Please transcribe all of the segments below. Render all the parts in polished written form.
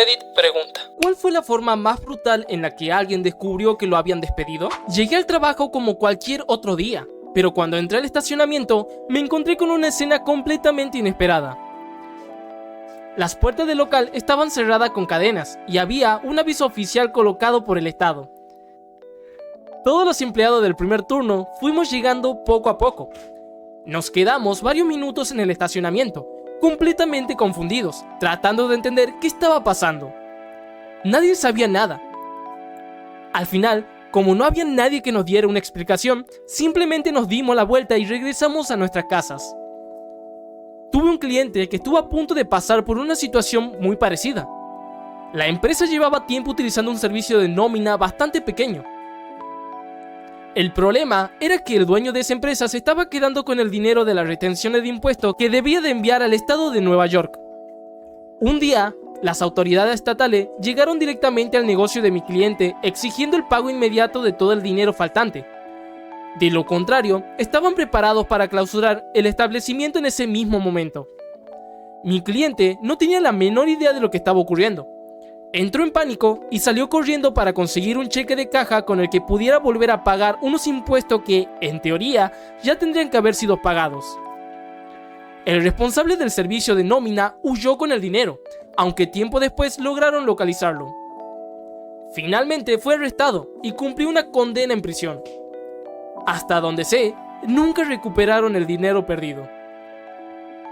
Reddit pregunta: ¿cuál fue la forma más brutal en la que alguien descubrió que lo habían despedido? Llegué al trabajo como cualquier otro día, pero cuando entré al estacionamiento me encontré con una escena completamente inesperada. Las puertas del local estaban cerradas con cadenas y había un aviso oficial colocado por el Estado. Todos los empleados del primer turno fuimos llegando poco a poco. Nos quedamos varios minutos en el estacionamiento, completamente confundidos, tratando de entender qué estaba pasando. Nadie sabía nada. Al final, como no había nadie que nos diera una explicación, simplemente nos dimos la vuelta y regresamos a nuestras casas. Tuve un cliente que estuvo a punto de pasar por una situación muy parecida. La empresa llevaba tiempo utilizando un servicio de nómina bastante pequeño. El problema era que el dueño de esa empresa se estaba quedando con el dinero de las retenciones de impuestos que debía de enviar al estado de Nueva York. Un día, las autoridades estatales llegaron directamente al negocio de mi cliente exigiendo el pago inmediato de todo el dinero faltante. De lo contrario, estaban preparados para clausurar el establecimiento en ese mismo momento. Mi cliente no tenía la menor idea de lo que estaba ocurriendo. Entró en pánico y salió corriendo para conseguir un cheque de caja con el que pudiera volver a pagar unos impuestos que, en teoría, ya tendrían que haber sido pagados. El responsable del servicio de nómina huyó con el dinero, aunque tiempo después lograron localizarlo. Finalmente fue arrestado y cumplió una condena en prisión. Hasta donde sé, nunca recuperaron el dinero perdido.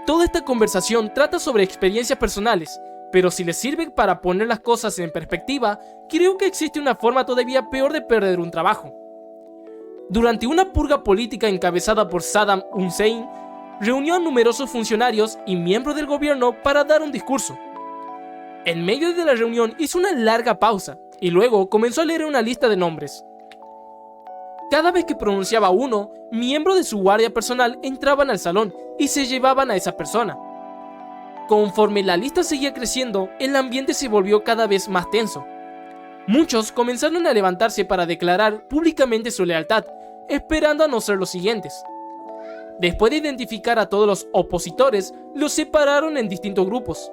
Toda esta conversación trata sobre experiencias personales, pero si les sirve para poner las cosas en perspectiva, creo que existe una forma todavía peor de perder un trabajo. Durante una purga política encabezada por Saddam Hussein, reunió a numerosos funcionarios y miembros del gobierno para dar un discurso. En medio de la reunión hizo una larga pausa y luego comenzó a leer una lista de nombres. Cada vez que pronunciaba uno, miembros de su guardia personal entraban al salón y se llevaban a esa persona. Conforme la lista seguía creciendo, el ambiente se volvió cada vez más tenso. Muchos comenzaron a levantarse para declarar públicamente su lealtad, esperando a no ser los siguientes. Después de identificar a todos los opositores, los separaron en distintos grupos.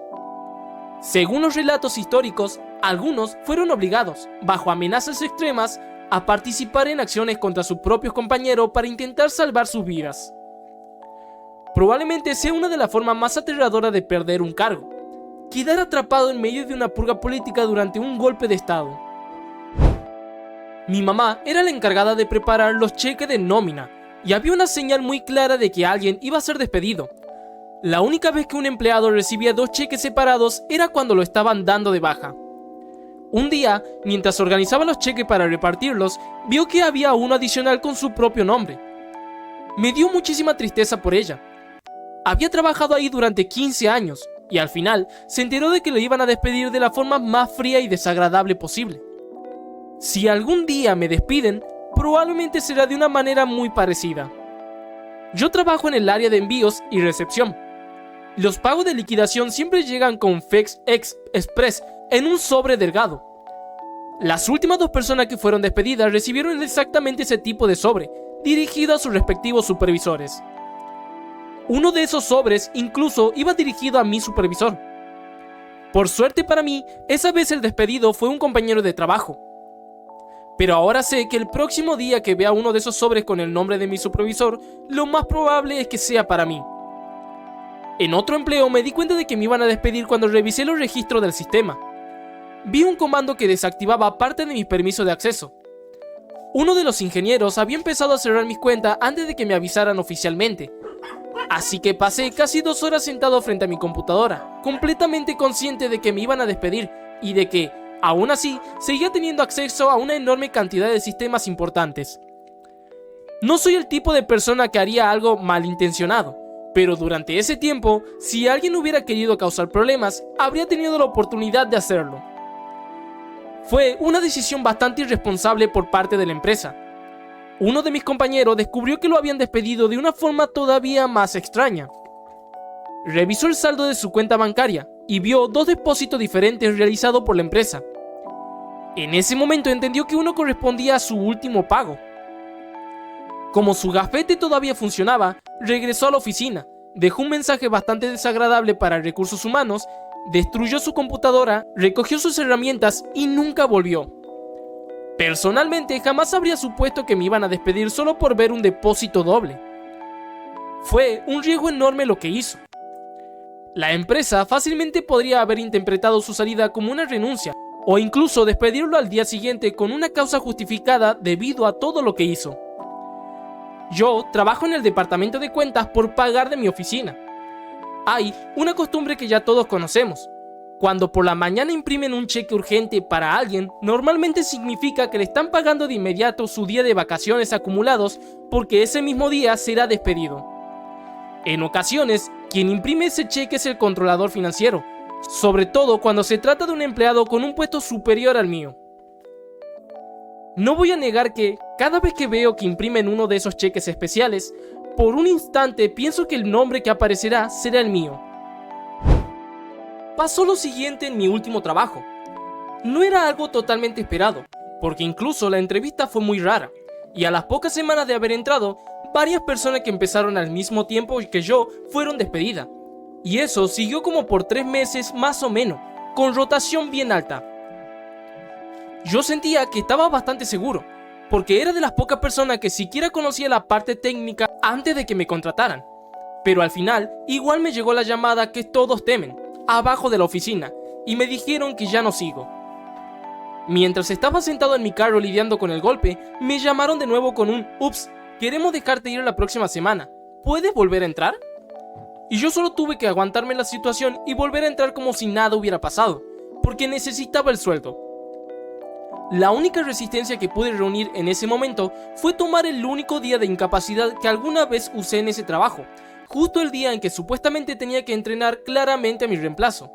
Según los relatos históricos, algunos fueron obligados, bajo amenazas extremas, a participar en acciones contra sus propios compañeros para intentar salvar sus vidas. Probablemente sea una de las formas más aterradoras de perder un cargo: quedar atrapado en medio de una purga política durante un golpe de estado. Mi mamá era la encargada de preparar los cheques de nómina y había una señal muy clara de que alguien iba a ser despedido. La única vez que un empleado recibía 2 cheques separados era cuando lo estaban dando de baja. Un día, mientras organizaba los cheques para repartirlos, vio que había uno adicional con su propio nombre. Me dio muchísima tristeza por ella. Había trabajado ahí durante 15 años y al final se enteró de que lo iban a despedir de la forma más fría y desagradable posible. Si algún día me despiden, probablemente será de una manera muy parecida. Yo trabajo en el área de envíos y recepción. Los pagos de liquidación siempre llegan con FedEx Express en un sobre delgado. Las últimas 2 personas que fueron despedidas recibieron exactamente ese tipo de sobre, dirigido a sus respectivos supervisores. Uno de esos sobres incluso iba dirigido a mi supervisor. Por suerte para mí, esa vez el despedido fue un compañero de trabajo. Pero ahora sé que el próximo día que vea uno de esos sobres con el nombre de mi supervisor, lo más probable es que sea para mí. En otro empleo me di cuenta de que me iban a despedir cuando revisé los registros del sistema. Vi un comando que desactivaba parte de mis permisos de acceso. Uno de los ingenieros había empezado a cerrar mis cuentas antes de que me avisaran oficialmente. Así que pasé casi 2 horas sentado frente a mi computadora, completamente consciente de que me iban a despedir y de que, aún así, seguía teniendo acceso a una enorme cantidad de sistemas importantes. No soy el tipo de persona que haría algo malintencionado, pero durante ese tiempo, si alguien hubiera querido causar problemas, habría tenido la oportunidad de hacerlo. Fue una decisión bastante irresponsable por parte de la empresa. Uno de mis compañeros descubrió que lo habían despedido de una forma todavía más extraña. Revisó el saldo de su cuenta bancaria y vio 2 depósitos diferentes realizados por la empresa. En ese momento entendió que uno correspondía a su último pago. Como su gafete todavía funcionaba, regresó a la oficina, dejó un mensaje bastante desagradable para recursos humanos, destruyó su computadora, recogió sus herramientas y nunca volvió. Personalmente, jamás habría supuesto que me iban a despedir solo por ver un depósito doble. Fue un riesgo enorme lo que hizo. La empresa fácilmente podría haber interpretado su salida como una renuncia, o incluso despedirlo al día siguiente con una causa justificada debido a todo lo que hizo. Yo trabajo en el departamento de cuentas por pagar de mi oficina. Hay una costumbre que ya todos conocemos. Cuando por la mañana imprimen un cheque urgente para alguien, normalmente significa que le están pagando de inmediato su día de vacaciones acumulados porque ese mismo día será despedido. En ocasiones, quien imprime ese cheque es el controlador financiero, sobre todo cuando se trata de un empleado con un puesto superior al mío. No voy a negar que, cada vez que veo que imprimen uno de esos cheques especiales, por un instante pienso que el nombre que aparecerá será el mío. Pasó lo siguiente en mi último trabajo. No era algo totalmente esperado, porque incluso la entrevista fue muy rara, y a las pocas semanas de haber entrado, varias personas que empezaron al mismo tiempo que yo fueron despedidas. Y eso siguió como por 3 meses más o menos, con rotación bien alta. Yo sentía que estaba bastante seguro, porque era de las pocas personas que siquiera conocía la parte técnica antes de que me contrataran. Pero al final, igual me llegó la llamada que todos temen, abajo de la oficina, y me dijeron que ya no sigo. Mientras estaba sentado en mi carro lidiando con el golpe, me llamaron de nuevo con un "Ups, queremos dejarte ir la próxima semana, ¿puedes volver a entrar?". Y yo solo tuve que aguantarme la situación y volver a entrar como si nada hubiera pasado, porque necesitaba el sueldo. La única resistencia que pude reunir en ese momento fue tomar el único día de incapacidad que alguna vez usé en ese trabajo, justo el día en que supuestamente tenía que entrenar claramente a mi reemplazo.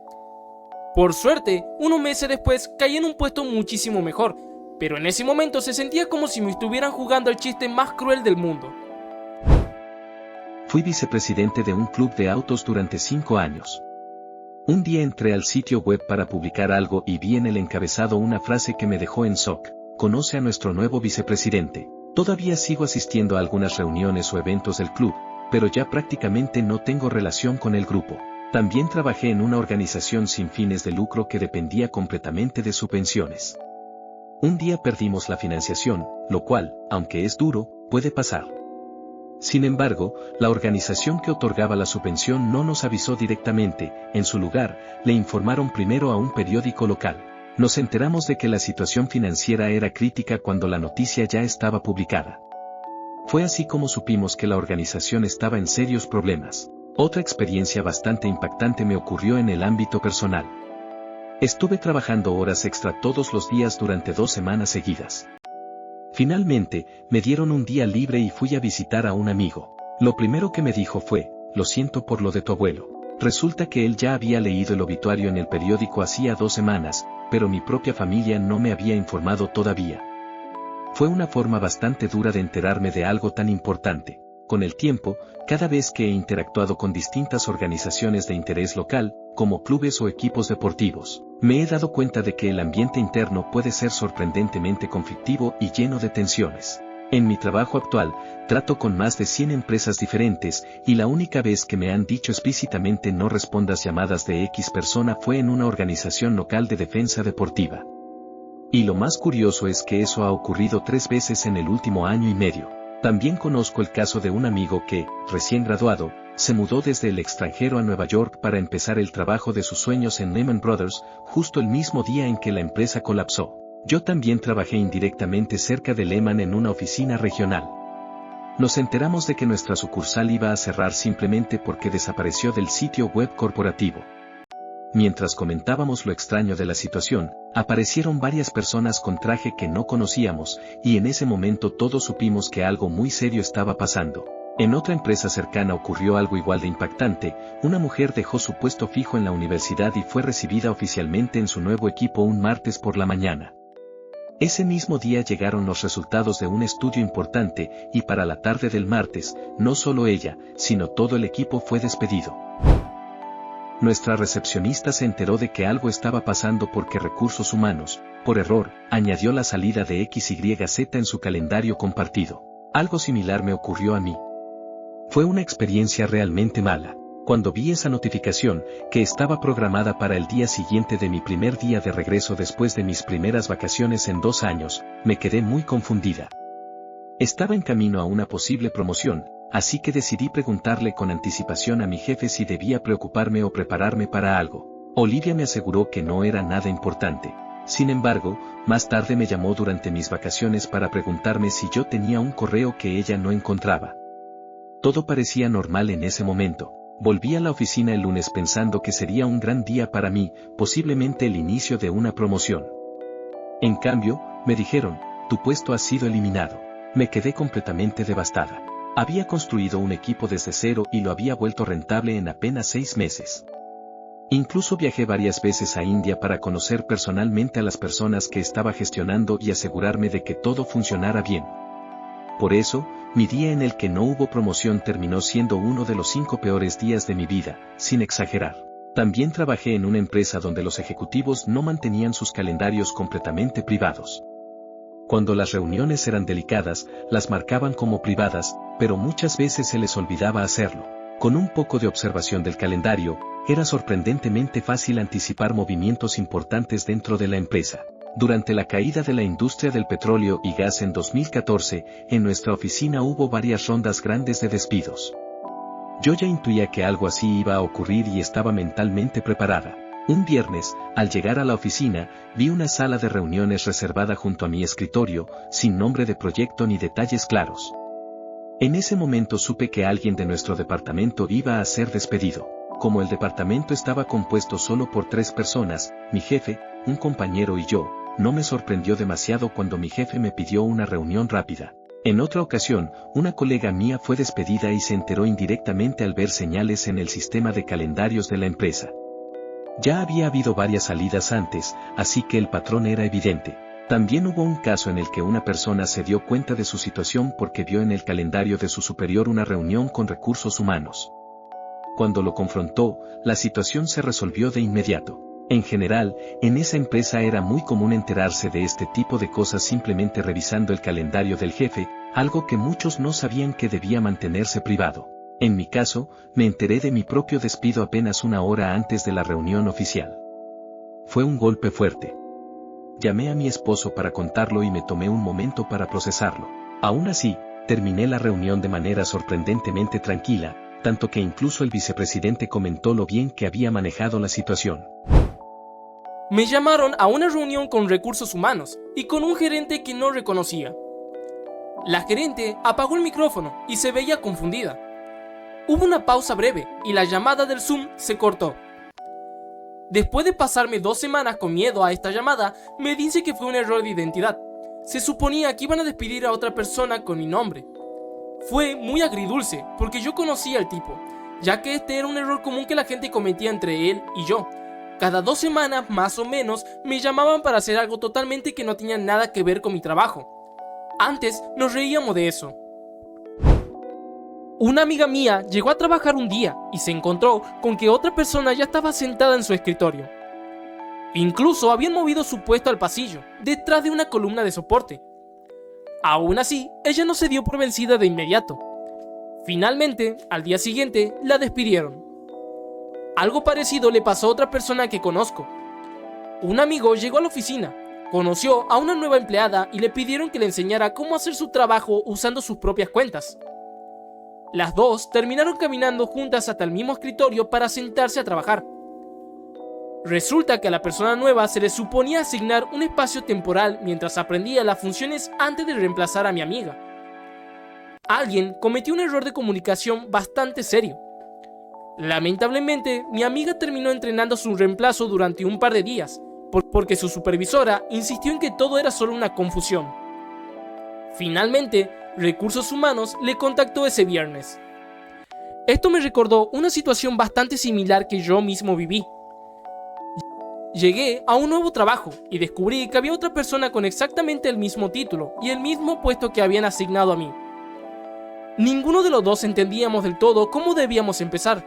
Por suerte, unos meses después caí en un puesto muchísimo mejor, pero en ese momento se sentía como si me estuvieran jugando el chiste más cruel del mundo. Fui vicepresidente de un club de autos durante 5 años. Un día entré al sitio web para publicar algo y vi en el encabezado una frase que me dejó en shock: "Conoce a nuestro nuevo vicepresidente". Todavía sigo asistiendo a algunas reuniones o eventos del club, pero ya prácticamente no tengo relación con el grupo. También trabajé en una organización sin fines de lucro que dependía completamente de subvenciones. Un día perdimos la financiación, lo cual, aunque es duro, puede pasar. Sin embargo, la organización que otorgaba la subvención no nos avisó directamente, en su lugar, le informaron primero a un periódico local. Nos enteramos de que la situación financiera era crítica cuando la noticia ya estaba publicada. Fue así como supimos que la organización estaba en serios problemas. Otra experiencia bastante impactante me ocurrió en el ámbito personal. Estuve trabajando horas extra todos los días durante 2 semanas seguidas. Finalmente, me dieron un día libre y fui a visitar a un amigo. Lo primero que me dijo fue: "Lo siento por lo de tu abuelo". Resulta que él ya había leído el obituario en el periódico hacía 2 semanas, pero mi propia familia no me había informado todavía. Fue una forma bastante dura de enterarme de algo tan importante. Con el tiempo, cada vez que he interactuado con distintas organizaciones de interés local, como clubes o equipos deportivos, me he dado cuenta de que el ambiente interno puede ser sorprendentemente conflictivo y lleno de tensiones. En mi trabajo actual, trato con más de 100 empresas diferentes, y la única vez que me han dicho explícitamente no respondas llamadas de X persona fue en una organización local de defensa deportiva. Y lo más curioso es que eso ha ocurrido 3 veces en el último año y medio. También conozco el caso de un amigo que, recién graduado, se mudó desde el extranjero a Nueva York para empezar el trabajo de sus sueños en Lehman Brothers, justo el mismo día en que la empresa colapsó. Yo también trabajé indirectamente cerca de Lehman en una oficina regional. Nos enteramos de que nuestra sucursal iba a cerrar simplemente porque desapareció del sitio web corporativo. Mientras comentábamos lo extraño de la situación, aparecieron varias personas con traje que no conocíamos, y en ese momento todos supimos que algo muy serio estaba pasando. En otra empresa cercana ocurrió algo igual de impactante. Una mujer dejó su puesto fijo en la universidad y fue recibida oficialmente en su nuevo equipo un martes por la mañana. Ese mismo día llegaron los resultados de un estudio importante, y para la tarde del martes, no solo ella, sino todo el equipo fue despedido. Nuestra recepcionista se enteró de que algo estaba pasando porque Recursos Humanos, por error, añadió la salida de XYZ en su calendario compartido. Algo similar me ocurrió a mí. Fue una experiencia realmente mala. Cuando vi esa notificación, que estaba programada para el día siguiente de mi primer día de regreso después de mis primeras vacaciones en 2 años, me quedé muy confundida. Estaba en camino a una posible promoción, así que decidí preguntarle con anticipación a mi jefe si debía preocuparme o prepararme para algo. Olivia me aseguró que no era nada importante. Sin embargo, más tarde me llamó durante mis vacaciones para preguntarme si yo tenía un correo que ella no encontraba. Todo parecía normal en ese momento. Volví a la oficina el lunes pensando que sería un gran día para mí, posiblemente el inicio de una promoción. En cambio, me dijeron, tu puesto ha sido eliminado. Me quedé completamente devastada. Había construido un equipo desde cero y lo había vuelto rentable en apenas 6 meses. Incluso viajé varias veces a India para conocer personalmente a las personas que estaba gestionando y asegurarme de que todo funcionara bien. Por eso, mi día en el que no hubo promoción terminó siendo uno de los 5 peores días de mi vida, sin exagerar. También trabajé en una empresa donde los ejecutivos no mantenían sus calendarios completamente privados. Cuando las reuniones eran delicadas, las marcaban como privadas, pero muchas veces se les olvidaba hacerlo. Con un poco de observación del calendario, era sorprendentemente fácil anticipar movimientos importantes dentro de la empresa. Durante la caída de la industria del petróleo y gas en 2014, en nuestra oficina hubo varias rondas grandes de despidos. Yo ya intuía que algo así iba a ocurrir y estaba mentalmente preparada. Un viernes, al llegar a la oficina, vi una sala de reuniones reservada junto a mi escritorio, sin nombre de proyecto ni detalles claros. En ese momento supe que alguien de nuestro departamento iba a ser despedido. Como el departamento estaba compuesto solo por 3 personas, mi jefe, un compañero y yo, no me sorprendió demasiado cuando mi jefe me pidió una reunión rápida. En otra ocasión, una colega mía fue despedida y se enteró indirectamente al ver señales en el sistema de calendarios de la empresa. Ya había habido varias salidas antes, así que el patrón era evidente. También hubo un caso en el que una persona se dio cuenta de su situación porque vio en el calendario de su superior una reunión con recursos humanos. Cuando lo confrontó, la situación se resolvió de inmediato. En general, en esa empresa era muy común enterarse de este tipo de cosas simplemente revisando el calendario del jefe, algo que muchos no sabían que debía mantenerse privado. En mi caso, me enteré de mi propio despido apenas 1 hora antes de la reunión oficial. Fue un golpe fuerte. Llamé a mi esposo para contarlo y me tomé un momento para procesarlo. Aún así, terminé la reunión de manera sorprendentemente tranquila, tanto que incluso el vicepresidente comentó lo bien que había manejado la situación. Me llamaron a una reunión con recursos humanos y con un gerente que no reconocía. La gerente apagó el micrófono y se veía confundida. Hubo una pausa breve y la llamada del Zoom se cortó. Después de pasarme 2 semanas con miedo a esta llamada, me dice que fue un error de identidad. Se suponía que iban a despedir a otra persona con mi nombre. Fue muy agridulce porque yo conocía al tipo, ya que este era un error común que la gente cometía entre él y yo. Cada 2 semanas, más o menos, me llamaban para hacer algo totalmente que no tenía nada que ver con mi trabajo. Antes nos reíamos de eso. Una amiga mía llegó a trabajar un día y se encontró con que otra persona ya estaba sentada en su escritorio. Incluso habían movido su puesto al pasillo, detrás de una columna de soporte. Aún así, ella no se dio por vencida de inmediato. Finalmente, al día siguiente, la despidieron. Algo parecido le pasó a otra persona que conozco. Un amigo llegó a la oficina, conoció a una nueva empleada y le pidieron que le enseñara cómo hacer su trabajo usando sus propias cuentas. Las dos terminaron caminando juntas hasta el mismo escritorio para sentarse a trabajar. Resulta que a la persona nueva se le suponía asignar un espacio temporal mientras aprendía las funciones antes de reemplazar a mi amiga. Alguien cometió un error de comunicación bastante serio. Lamentablemente, mi amiga terminó entrenando su reemplazo durante un par de días, porque su supervisora insistió en que todo era solo una confusión. Finalmente, Recursos Humanos le contactó ese viernes. Esto me recordó una situación bastante similar que yo mismo viví. Llegué a un nuevo trabajo y descubrí que había otra persona con exactamente el mismo título y el mismo puesto que habían asignado a mí. Ninguno de los dos entendíamos del todo cómo debíamos empezar,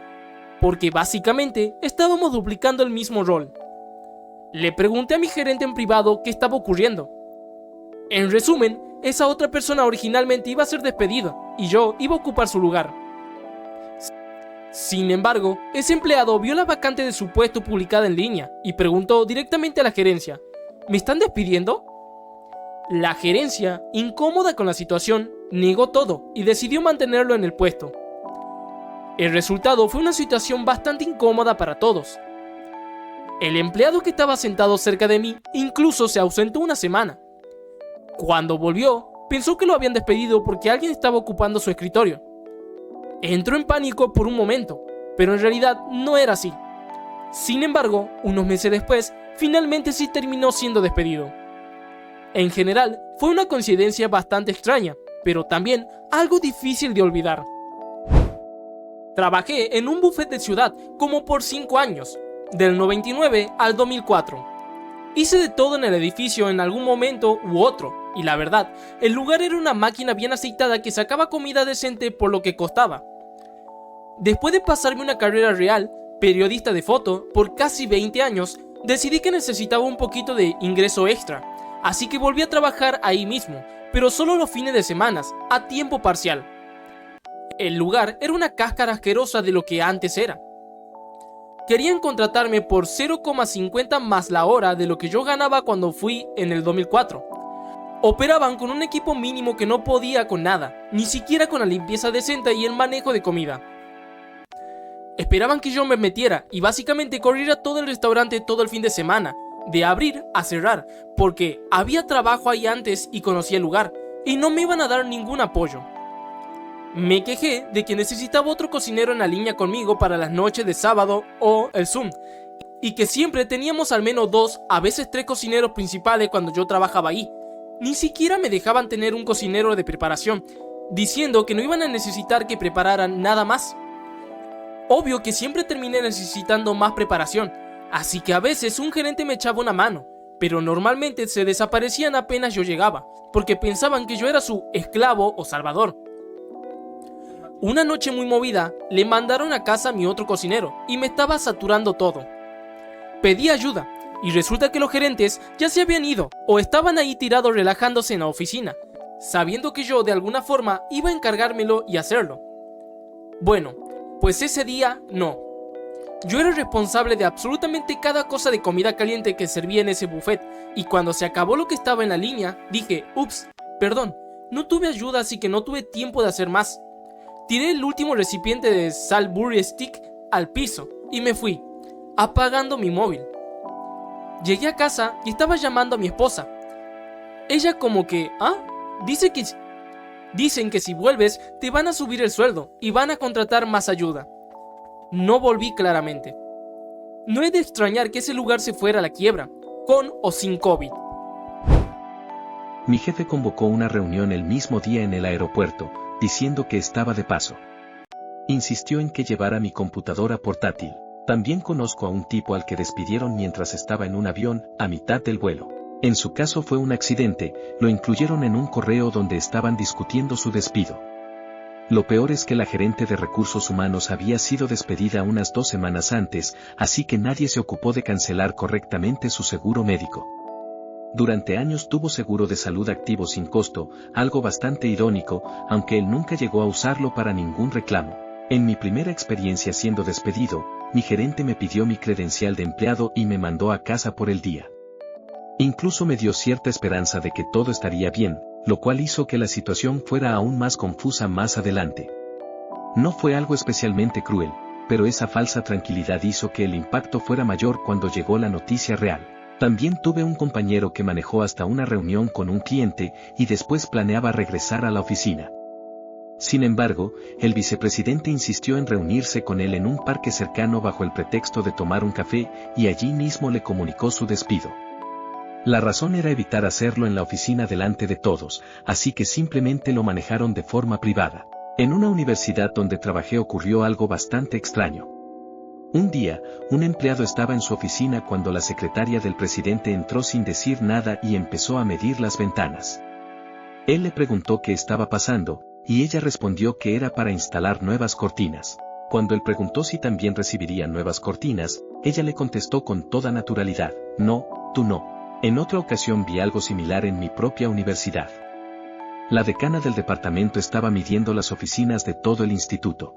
porque básicamente estábamos duplicando el mismo rol. Le pregunté a mi gerente en privado qué estaba ocurriendo. En resumen, esa otra persona originalmente iba a ser despedida y yo iba a ocupar su lugar. Sin embargo, ese empleado vio la vacante de su puesto publicada en línea y preguntó directamente a la gerencia: ¿me están despidiendo? La gerencia, incómoda con la situación, negó todo y decidió mantenerlo en el puesto. El resultado fue una situación bastante incómoda para todos. El empleado que estaba sentado cerca de mí incluso se ausentó una semana. Cuando volvió, pensó que lo habían despedido porque alguien estaba ocupando su escritorio. Entró en pánico por un momento, pero en realidad no era así. Sin embargo, unos meses después, finalmente sí terminó siendo despedido. En general, fue una coincidencia bastante extraña, pero también algo difícil de olvidar. Trabajé en un buffet de ciudad como por 5 años, del 99 al 2004. Hice de todo en el edificio en algún momento u otro, y la verdad, el lugar era una máquina bien aceitada que sacaba comida decente por lo que costaba. Después de pasarme una carrera real, periodista de foto, por casi 20 años, decidí que necesitaba un poquito de ingreso extra, así que volví a trabajar ahí mismo, pero solo los fines de semana, a tiempo parcial. El lugar era una cáscara asquerosa de lo que antes era. Querían contratarme por 0,50 más la hora de lo que yo ganaba cuando fui en el 2004. Operaban con un equipo mínimo que no podía con nada, ni siquiera con la limpieza decente y el manejo de comida. Esperaban que yo me metiera y básicamente corriera todo el restaurante todo el fin de semana, de abrir a cerrar, porque había trabajo ahí antes y conocía el lugar, y no me iban a dar ningún apoyo. Me quejé de que necesitaba otro cocinero en la línea conmigo para las noches de sábado o el Zoom, y que siempre teníamos al menos 2, a veces 3 cocineros principales cuando yo trabajaba ahí. Ni siquiera me dejaban tener un cocinero de preparación, diciendo que no iban a necesitar que prepararan nada más. Obvio que siempre terminé necesitando más preparación, así que a veces un gerente me echaba una mano, pero normalmente se desaparecían apenas yo llegaba, porque pensaban que yo era su esclavo o salvador. Una noche muy movida, le mandaron a casa a mi otro cocinero y me estaba saturando todo. Pedí ayuda y resulta que los gerentes ya se habían ido o estaban ahí tirados relajándose en la oficina, sabiendo que yo de alguna forma iba a encargármelo y hacerlo. Bueno, pues ese día no. Yo era responsable de absolutamente cada cosa de comida caliente que servía en ese buffet, y cuando se acabó lo que estaba en la línea, dije: ups, perdón, no tuve ayuda, así que no tuve tiempo de hacer más. Tiré el último recipiente de Salisbury Stick al piso y me fui, apagando mi móvil. Llegué a casa y estaba llamando a mi esposa. Ella como que, dicen que si vuelves te van a subir el sueldo y van a contratar más ayuda. No volví claramente. No es de extrañar que ese lugar se fuera a la quiebra, con o sin COVID. Mi jefe convocó una reunión el mismo día en el aeropuerto, diciendo que estaba de paso. Insistió en que llevara mi computadora portátil. También conozco a un tipo al que despidieron mientras estaba en un avión, a mitad del vuelo. En su caso fue un accidente, lo incluyeron en un correo donde estaban discutiendo su despido. Lo peor es que la gerente de recursos humanos había sido despedida unas 2 semanas antes, así que nadie se ocupó de cancelar correctamente su seguro médico. Durante años tuvo seguro de salud activo sin costo, algo bastante irónico, aunque él nunca llegó a usarlo para ningún reclamo. En mi primera experiencia siendo despedido, mi gerente me pidió mi credencial de empleado y me mandó a casa por el día. Incluso me dio cierta esperanza de que todo estaría bien, lo cual hizo que la situación fuera aún más confusa más adelante. No fue algo especialmente cruel, pero esa falsa tranquilidad hizo que el impacto fuera mayor cuando llegó la noticia real. También tuve un compañero que manejó hasta una reunión con un cliente y después planeaba regresar a la oficina. Sin embargo, el vicepresidente insistió en reunirse con él en un parque cercano bajo el pretexto de tomar un café y allí mismo le comunicó su despido. La razón era evitar hacerlo en la oficina delante de todos, así que simplemente lo manejaron de forma privada. En una universidad donde trabajé ocurrió algo bastante extraño. Un día, un empleado estaba en su oficina cuando la secretaria del presidente entró sin decir nada y empezó a medir las ventanas. Él le preguntó qué estaba pasando, y ella respondió que era para instalar nuevas cortinas. Cuando él preguntó si también recibiría nuevas cortinas, ella le contestó con toda naturalidad: no, tú no. En otra ocasión vi algo similar en mi propia universidad. La decana del departamento estaba midiendo las oficinas de todo el instituto.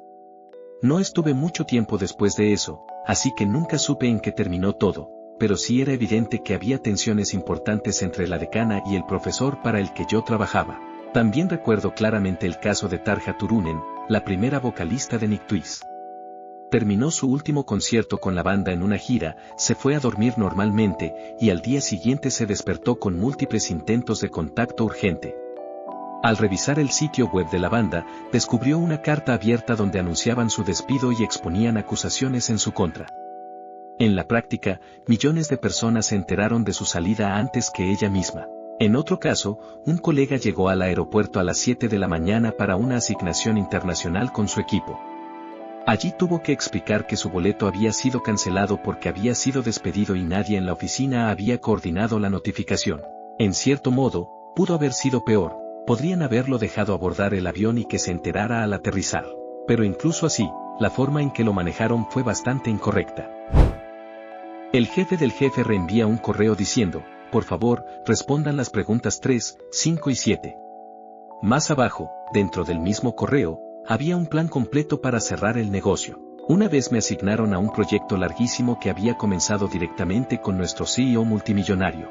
No estuve mucho tiempo después de eso, así que nunca supe en qué terminó todo, pero sí era evidente que había tensiones importantes entre la decana y el profesor para el que yo trabajaba. También recuerdo claramente el caso de Tarja Turunen, la primera vocalista de Nicktoons. Terminó su último concierto con la banda en una gira, se fue a dormir normalmente, y al día siguiente se despertó con múltiples intentos de contacto urgente. Al revisar el sitio web de la banda, descubrió una carta abierta donde anunciaban su despido y exponían acusaciones en su contra. En la práctica, millones de personas se enteraron de su salida antes que ella misma. En otro caso, un colega llegó al aeropuerto a las 7 de la mañana para una asignación internacional con su equipo. Allí tuvo que explicar que su boleto había sido cancelado porque había sido despedido y nadie en la oficina había coordinado la notificación. En cierto modo, pudo haber sido peor. Podrían haberlo dejado abordar el avión y que se enterara al aterrizar. Pero incluso así, la forma en que lo manejaron fue bastante incorrecta. El jefe del jefe reenvía un correo diciendo, por favor, respondan las preguntas 3, 5 y 7. Más abajo, dentro del mismo correo, había un plan completo para cerrar el negocio. Una vez me asignaron a un proyecto larguísimo que había comenzado directamente con nuestro CEO multimillonario.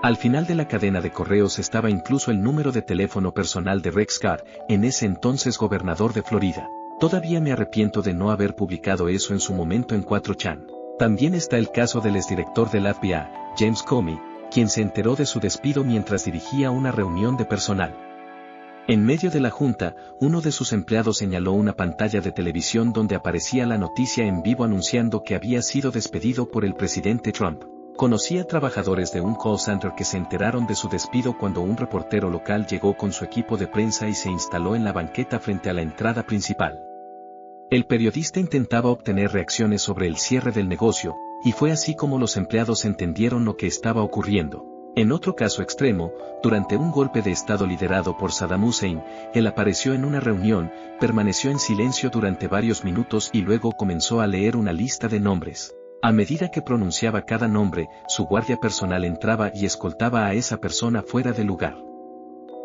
Al final de la cadena de correos estaba incluso el número de teléfono personal de Rex Carr, en ese entonces gobernador de Florida. Todavía me arrepiento de no haber publicado eso en su momento en 4chan. También está el caso del exdirector del FBI, James Comey, quien se enteró de su despido mientras dirigía una reunión de personal. En medio de la junta, uno de sus empleados señaló una pantalla de televisión donde aparecía la noticia en vivo anunciando que había sido despedido por el presidente Trump. Conocí a trabajadores de un call center que se enteraron de su despido cuando un reportero local llegó con su equipo de prensa y se instaló en la banqueta frente a la entrada principal. El periodista intentaba obtener reacciones sobre el cierre del negocio, y fue así como los empleados entendieron lo que estaba ocurriendo. En otro caso extremo, durante un golpe de estado liderado por Saddam Hussein, él apareció en una reunión, permaneció en silencio durante varios minutos y luego comenzó a leer una lista de nombres. A medida que pronunciaba cada nombre, su guardia personal entraba y escoltaba a esa persona fuera del lugar.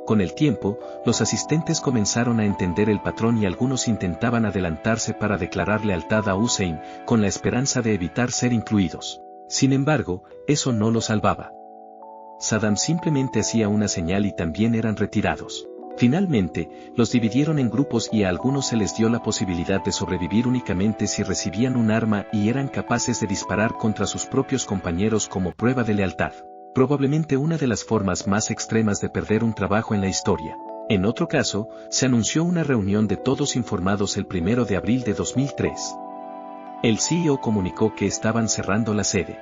Con el tiempo, los asistentes comenzaron a entender el patrón y algunos intentaban adelantarse para declarar lealtad a Hussein, con la esperanza de evitar ser incluidos. Sin embargo, eso no lo salvaba. Saddam simplemente hacía una señal y también eran retirados. Finalmente, los dividieron en grupos y a algunos se les dio la posibilidad de sobrevivir únicamente si recibían un arma y eran capaces de disparar contra sus propios compañeros como prueba de lealtad. Probablemente una de las formas más extremas de perder un trabajo en la historia. En otro caso, se anunció una reunión de todos informados el 1 de abril de 2003. El CEO comunicó que estaban cerrando la sede.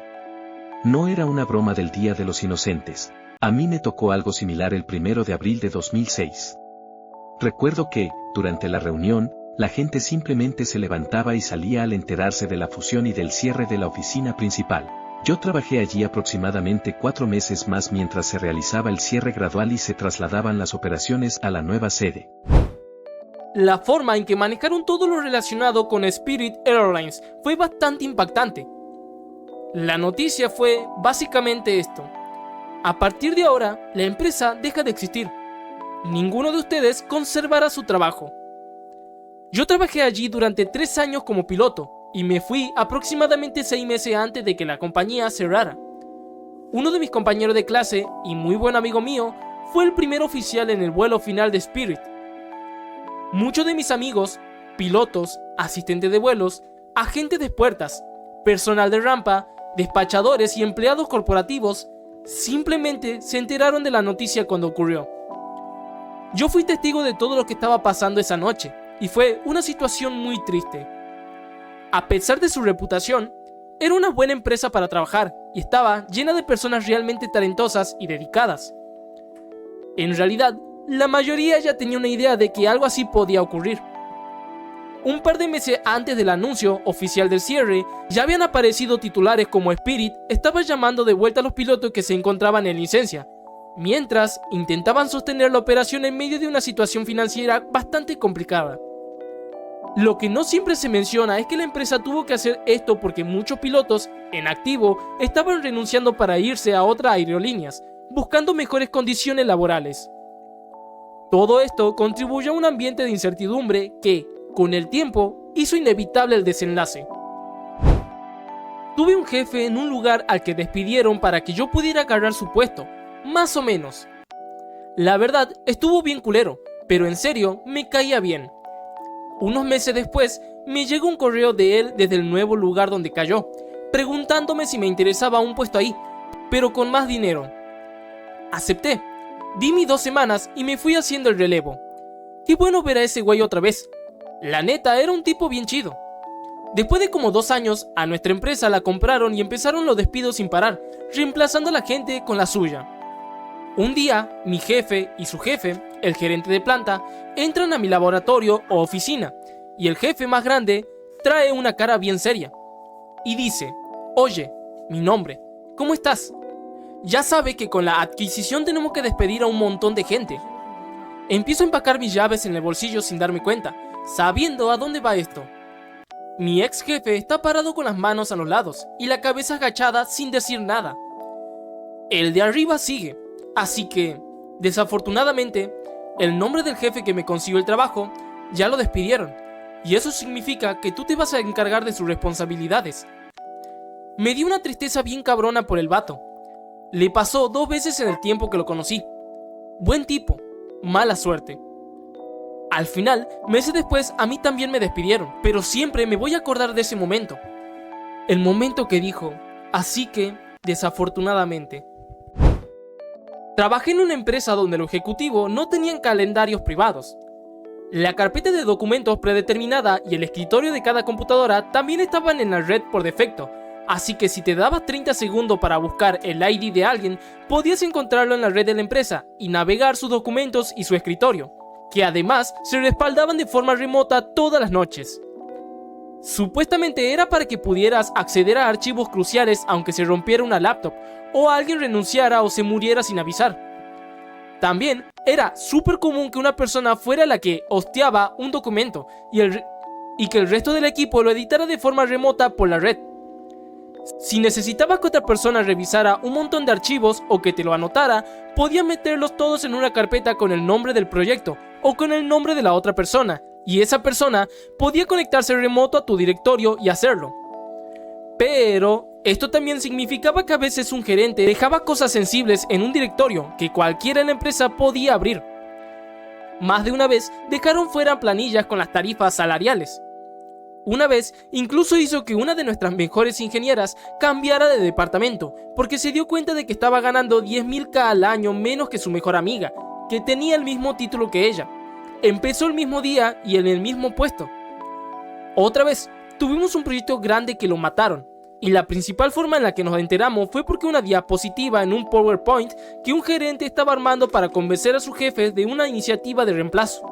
No era una broma del Día de los Inocentes. A mí me tocó algo similar el 1 de abril de 2006. Recuerdo que, durante la reunión, la gente simplemente se levantaba y salía al enterarse de la fusión y del cierre de la oficina principal. Yo trabajé allí aproximadamente 4 meses más mientras se realizaba el cierre gradual y se trasladaban las operaciones a la nueva sede. La forma en que manejaron todo lo relacionado con Spirit Airlines fue bastante impactante. La noticia fue básicamente esto: a partir de ahora, la empresa deja de existir. Ninguno de ustedes conservará su trabajo. Yo trabajé allí durante 3 años como piloto y me fui aproximadamente 6 meses antes de que la compañía cerrara. Uno de mis compañeros de clase y muy buen amigo mío fue el primer oficial en el vuelo final de Spirit. Muchos de mis amigos, pilotos, asistentes de vuelos, agentes de puertas, personal de rampa, despachadores y empleados corporativos simplemente se enteraron de la noticia cuando ocurrió. Yo fui testigo de todo lo que estaba pasando esa noche y fue una situación muy triste. A pesar de su reputación, era una buena empresa para trabajar y estaba llena de personas realmente talentosas y dedicadas. En realidad, la mayoría ya tenía una idea de que algo así podía ocurrir. Un par de meses antes del anuncio oficial del cierre, ya habían aparecido titulares como Spirit estaba llamando de vuelta a los pilotos que se encontraban en licencia, mientras intentaban sostener la operación en medio de una situación financiera bastante complicada. Lo que no siempre se menciona es que la empresa tuvo que hacer esto porque muchos pilotos en activo estaban renunciando para irse a otras aerolíneas, buscando mejores condiciones laborales. Todo esto contribuyó a un ambiente de incertidumbre que, con el tiempo, hizo inevitable el desenlace. Tuve un jefe en un lugar al que despidieron para que yo pudiera agarrar su puesto, más o menos. La verdad, estuvo bien culero, pero en serio, me caía bien. Unos meses después, me llegó un correo de él desde el nuevo lugar donde cayó, preguntándome si me interesaba un puesto ahí, pero con más dinero. Acepté, di mis 2 semanas y me fui haciendo el relevo. Qué bueno ver a ese güey otra vez. La neta, era un tipo bien chido. Después de como 2 años, a nuestra empresa la compraron y empezaron los despidos sin parar, reemplazando a la gente con la suya. Un día, mi jefe y su jefe, el gerente de planta, entran a mi laboratorio o oficina, y el jefe más grande trae una cara bien seria y dice: oye, mi nombre, ¿cómo estás? Ya sabe que con la adquisición tenemos que despedir a un montón de gente. Empiezo a empacar mis llaves en el bolsillo sin darme cuenta, sabiendo a dónde va esto. Mi ex jefe está parado con las manos a los lados y la cabeza agachada sin decir nada. El de arriba sigue, así que, desafortunadamente, el nombre del jefe que me consiguió el trabajo ya lo despidieron, y eso significa que tú te vas a encargar de sus responsabilidades. Me dio una tristeza bien cabrona por el vato. Le pasó 2 veces en el tiempo que lo conocí. Buen tipo, mala suerte. Al final, meses después, a mí también me despidieron, pero siempre me voy a acordar de ese momento. El momento que dijo: así que, desafortunadamente. Trabajé en una empresa donde los ejecutivos no tenían calendarios privados. La carpeta de documentos predeterminada y el escritorio de cada computadora también estaban en la red por defecto, así que si te dabas 30 segundos para buscar el ID de alguien, podías encontrarlo en la red de la empresa y navegar sus documentos y su escritorio, que además se respaldaban de forma remota todas las noches. Supuestamente era para que pudieras acceder a archivos cruciales aunque se rompiera una laptop, o alguien renunciara o se muriera sin avisar. También era súper común que una persona fuera la que hosteaba un documento y que el resto del equipo lo editara de forma remota por la red. Si necesitabas que otra persona revisara un montón de archivos o que te lo anotara, podías meterlos todos en una carpeta con el nombre del proyecto o con el nombre de la otra persona, y esa persona podía conectarse remoto a tu directorio y hacerlo. Pero esto también significaba que a veces un gerente dejaba cosas sensibles en un directorio que cualquiera en la empresa podía abrir. Más de una vez dejaron fuera planillas con las tarifas salariales. Una vez incluso hizo que una de nuestras mejores ingenieras cambiara de departamento porque se dio cuenta de que estaba ganando 10.000 al año menos que su mejor amiga, que tenía el mismo título que ella. Empezó el mismo día y en el mismo puesto. Otra vez, tuvimos un proyecto grande que lo mataron, y la principal forma en la que nos enteramos fue porque una diapositiva en un PowerPoint que un gerente estaba armando para convencer a sus jefes de una iniciativa de reemplazo.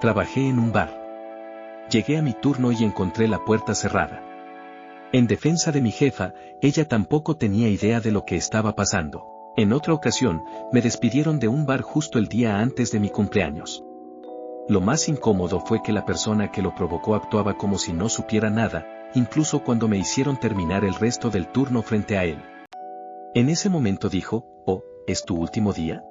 Trabajé en un bar. Llegué a mi turno y encontré la puerta cerrada. En defensa de mi jefa, ella tampoco tenía idea de lo que estaba pasando. En otra ocasión, me despidieron de un bar justo el día antes de mi cumpleaños. Lo más incómodo fue que la persona que lo provocó actuaba como si no supiera nada, incluso cuando me hicieron terminar el resto del turno frente a él. En ese momento dijo: «Oh, ¿es tu último día?».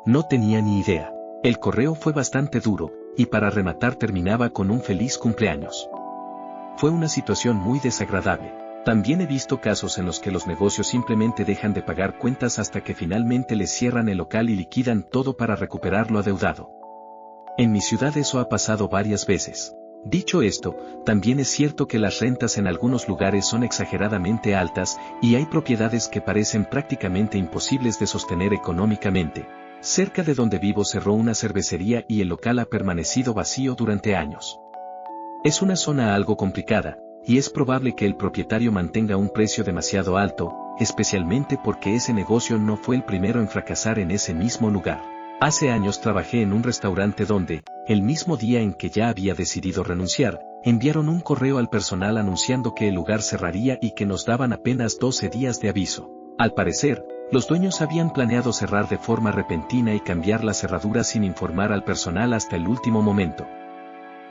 No tenía ni idea. El correo fue bastante duro, y para rematar terminaba con un feliz cumpleaños. Fue una situación muy desagradable. También he visto casos en los que los negocios simplemente dejan de pagar cuentas hasta que finalmente les cierran el local y liquidan todo para recuperar lo adeudado. En mi ciudad eso ha pasado varias veces. Dicho esto, también es cierto que las rentas en algunos lugares son exageradamente altas y hay propiedades que parecen prácticamente imposibles de sostener económicamente. Cerca de donde vivo cerró una cervecería y el local ha permanecido vacío durante años. Es una zona algo complicada, y es probable que el propietario mantenga un precio demasiado alto, especialmente porque ese negocio no fue el primero en fracasar en ese mismo lugar. Hace años trabajé en un restaurante donde, el mismo día en que ya había decidido renunciar, enviaron un correo al personal anunciando que el lugar cerraría y que nos daban apenas 12 días de aviso. Al parecer, los dueños habían planeado cerrar de forma repentina y cambiar la cerradura sin informar al personal hasta el último momento.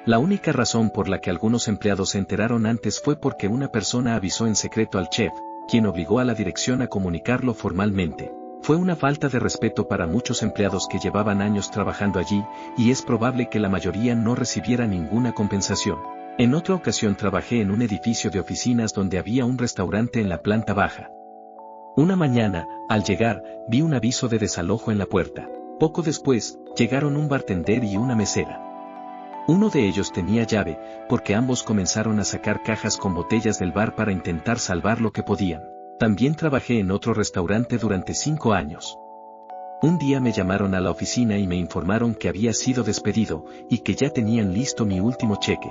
La única razón por la que algunos empleados se enteraron antes fue porque una persona avisó en secreto al chef, quien obligó a la dirección a comunicarlo formalmente. Fue una falta de respeto para muchos empleados que llevaban años trabajando allí, y es probable que la mayoría no recibiera ninguna compensación. En otra ocasión trabajé en un edificio de oficinas donde había un restaurante en la planta baja. Una mañana, al llegar, vi un aviso de desalojo en la puerta. Poco después, llegaron un bartender y una mesera. Uno de ellos tenía llave, porque ambos comenzaron a sacar cajas con botellas del bar para intentar salvar lo que podían. También trabajé en otro restaurante durante 5 años. Un día me llamaron a la oficina y me informaron que había sido despedido, y que ya tenían listo mi último cheque.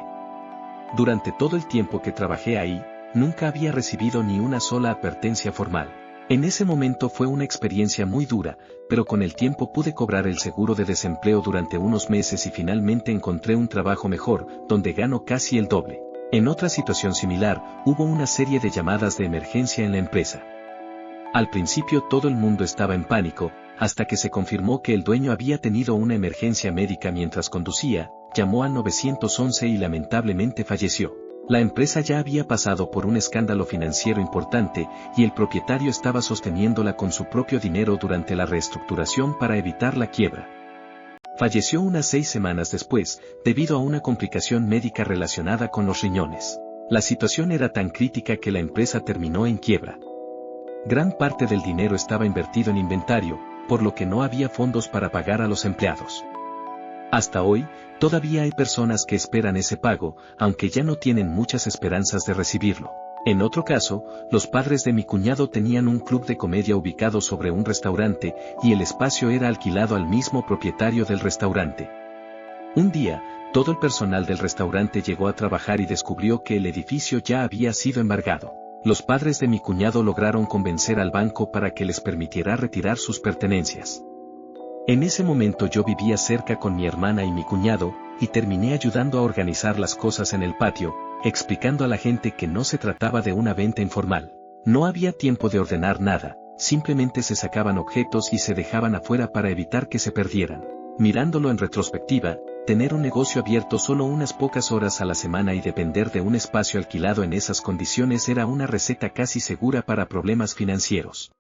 Durante todo el tiempo que trabajé ahí, nunca había recibido ni una sola advertencia formal. En ese momento fue una experiencia muy dura, pero con el tiempo pude cobrar el seguro de desempleo durante unos meses y finalmente encontré un trabajo mejor, donde gano casi el doble. En otra situación similar, hubo una serie de llamadas de emergencia en la empresa. Al principio todo el mundo estaba en pánico, hasta que se confirmó que el dueño había tenido una emergencia médica mientras conducía, llamó al 911 y lamentablemente falleció. La empresa ya había pasado por un escándalo financiero importante y el propietario estaba sosteniéndola con su propio dinero durante la reestructuración para evitar la quiebra. Falleció unas 6 semanas después, debido a una complicación médica relacionada con los riñones. La situación era tan crítica que la empresa terminó en quiebra. Gran parte del dinero estaba invertido en inventario, por lo que no había fondos para pagar a los empleados. Hasta hoy, todavía hay personas que esperan ese pago, aunque ya no tienen muchas esperanzas de recibirlo. En otro caso, los padres de mi cuñado tenían un club de comedia ubicado sobre un restaurante, y el espacio era alquilado al mismo propietario del restaurante. Un día, todo el personal del restaurante llegó a trabajar y descubrió que el edificio ya había sido embargado. Los padres de mi cuñado lograron convencer al banco para que les permitiera retirar sus pertenencias. En ese momento yo vivía cerca con mi hermana y mi cuñado, y terminé ayudando a organizar las cosas en el patio, explicando a la gente que no se trataba de una venta informal. No había tiempo de ordenar nada, simplemente se sacaban objetos y se dejaban afuera para evitar que se perdieran. Mirándolo en retrospectiva, tener un negocio abierto solo unas pocas horas a la semana y depender de un espacio alquilado en esas condiciones era una receta casi segura para problemas financieros.